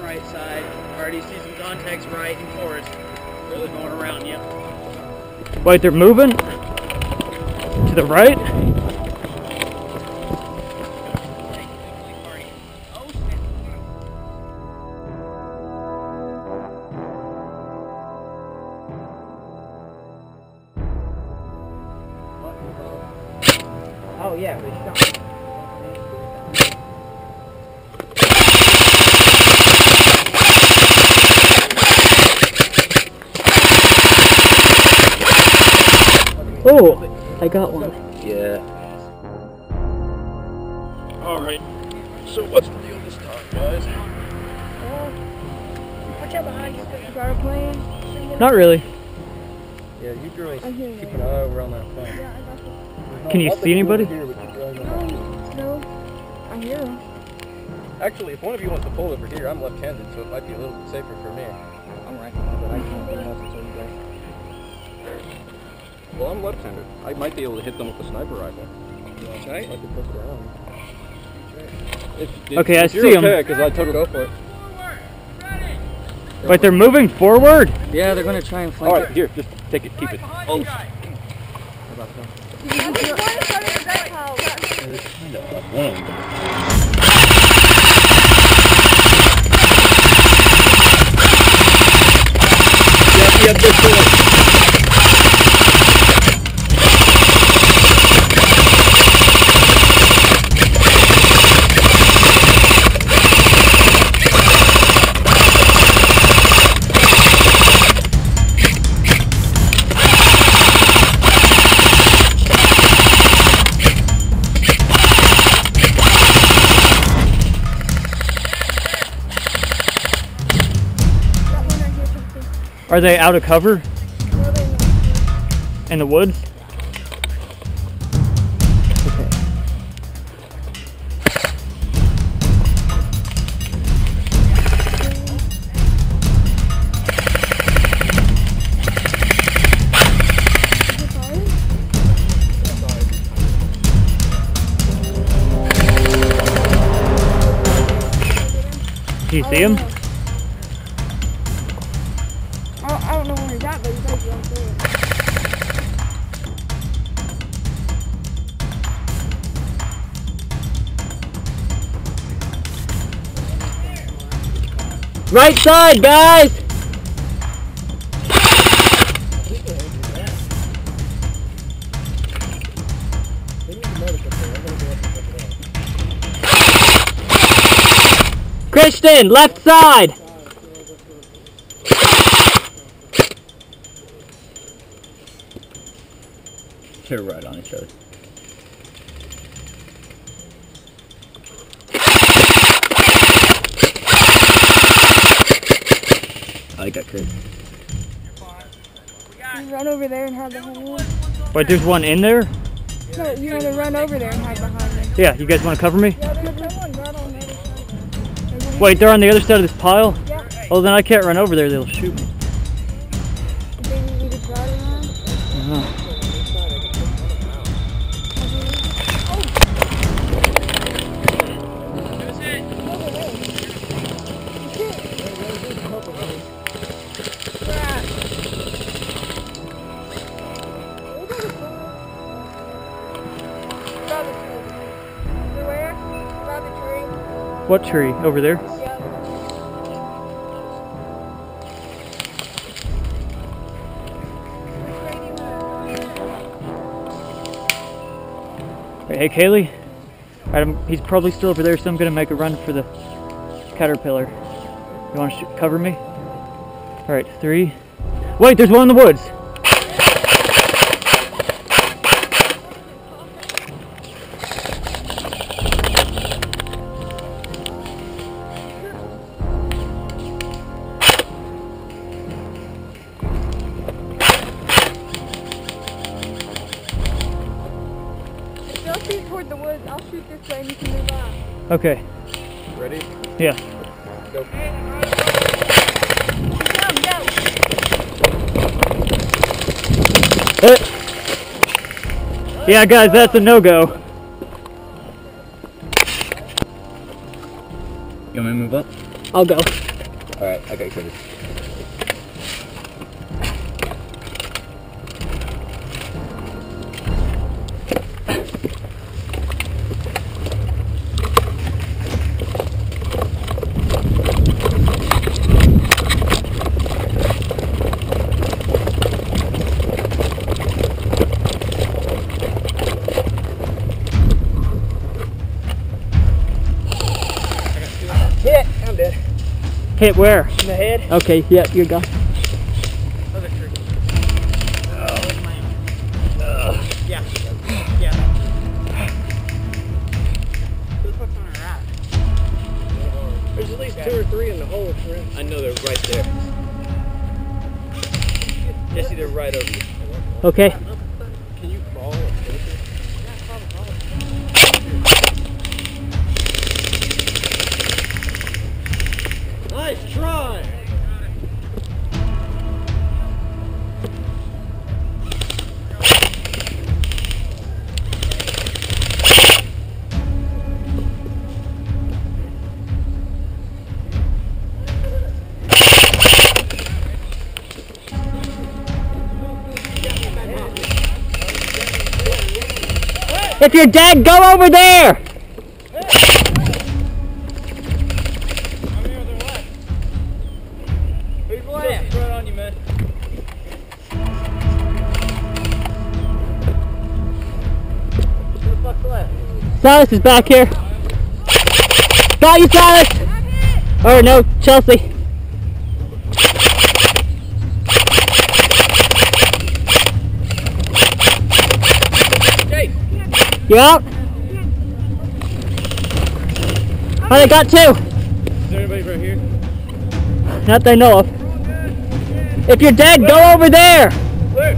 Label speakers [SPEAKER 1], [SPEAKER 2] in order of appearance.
[SPEAKER 1] right side. Already see some contacts right and forest. Really going around you.
[SPEAKER 2] Wait, they're moving? To the right?
[SPEAKER 1] Oh yeah, they shot.
[SPEAKER 2] Oh, I got one.
[SPEAKER 1] Yeah. Alright. So what's the deal this time, guys?
[SPEAKER 3] Watch out behind you, got the plane.
[SPEAKER 2] Not really.
[SPEAKER 4] Yeah, you girls
[SPEAKER 3] I
[SPEAKER 4] keep
[SPEAKER 3] hear you.
[SPEAKER 4] an eye over on that phone.
[SPEAKER 3] Yeah, I got you.
[SPEAKER 2] Can you see anybody?
[SPEAKER 3] No, I hear him.
[SPEAKER 4] Actually, if one of you wants to pull over here, I'm left-handed, so it might be a little bit safer for me. I'm right-handed, but I can't do nothing until you guys. Well, I'm left-handed. I might be able to hit them with the sniper rifle. Okay. I could push it around.
[SPEAKER 2] Okay, I
[SPEAKER 4] if
[SPEAKER 2] see
[SPEAKER 4] you're
[SPEAKER 2] them.
[SPEAKER 4] okay, because I took it off for it.
[SPEAKER 2] Wait, they're moving forward?
[SPEAKER 4] Yeah, they're going to try and flank it. Alright, here, just take it, keep it. Oh.
[SPEAKER 3] I was going to start at that house.
[SPEAKER 4] It's kind of wind. Yeah, good for
[SPEAKER 2] Are they out of cover? In the woods? Okay. Do you see him?
[SPEAKER 3] I don't know where he's at, but he's like right there.
[SPEAKER 2] Right side, guys! Christian, left side! They're right on each other. I got Chris.
[SPEAKER 3] You run over there and hide behind me.
[SPEAKER 2] Wait, there's one in there?
[SPEAKER 3] No, you want to run over there and hide behind me.
[SPEAKER 2] Yeah, you guys want to cover me?
[SPEAKER 3] Yeah, there's one right on the other side.
[SPEAKER 2] Wait, they're on the other side of this pile?
[SPEAKER 3] Yeah.
[SPEAKER 2] Oh, then I can't run over there, they'll shoot me.
[SPEAKER 3] Then you just ride around.
[SPEAKER 2] Uh-huh. What tree? Over there? Hey, Kaylee? Alright, he's probably still over there, so I'm gonna make a run for the caterpillar. You wanna cover me? Alright, 3. Wait, there's one in the woods!
[SPEAKER 3] Don't shoot toward the woods. I'll shoot this way and you can move on.
[SPEAKER 2] Okay.
[SPEAKER 4] Ready?
[SPEAKER 2] Yeah.
[SPEAKER 4] Go.
[SPEAKER 2] Yeah, guys, that's a no-go. You want me to move up?
[SPEAKER 1] I'll go.
[SPEAKER 4] I got you covered.
[SPEAKER 1] Hit! I'm dead.
[SPEAKER 2] Hit where?
[SPEAKER 1] In the head.
[SPEAKER 2] Okay, yeah, you're gone.
[SPEAKER 1] Other tree. Oh, where's my yeah. Yeah. Who the fuck's on a rat? There's at least 2 or 3 in the hole, friend.
[SPEAKER 4] I know they're right there. Jesse, they're right over you.
[SPEAKER 2] Okay.
[SPEAKER 4] Can you crawl or finish it?
[SPEAKER 1] Yeah, probably.
[SPEAKER 4] Nice try!
[SPEAKER 2] If you're dead, go over there!
[SPEAKER 1] Who's left?
[SPEAKER 4] Right on you, man.
[SPEAKER 1] Who the fuck's left?
[SPEAKER 2] Silas is back here. Got you, Silas! Or no, Chelsea.
[SPEAKER 1] Jake!
[SPEAKER 2] You out? Oh, they got 2.
[SPEAKER 4] Is there anybody right here?
[SPEAKER 2] Not that I know of. If you're dead, go over there!
[SPEAKER 1] Where?